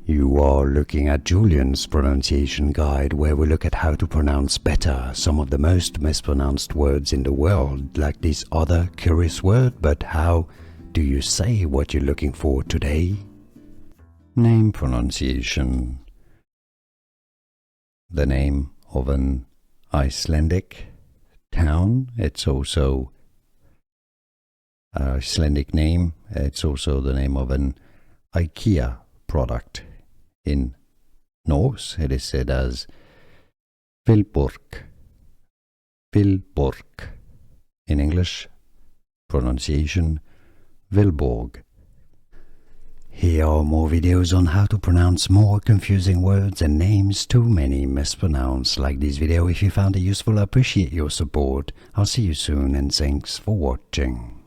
You are looking at Julian's pronunciation guide, where we look at how to pronounce better some of the most mispronounced words in the world, like this other curious word. But how do you say what you're looking for today? Name pronunciation. The name of an Icelandic town. It's also an Icelandic name. It's also the name of an IKEA product. In Norse, it is said as Vilborg. Vilborg. In English, pronunciation Vilborg. Here are more videos on how to pronounce more confusing words and names too many mispronounced. Like this video if you found it useful. I appreciate your support. I'll see you soon and thanks for watching.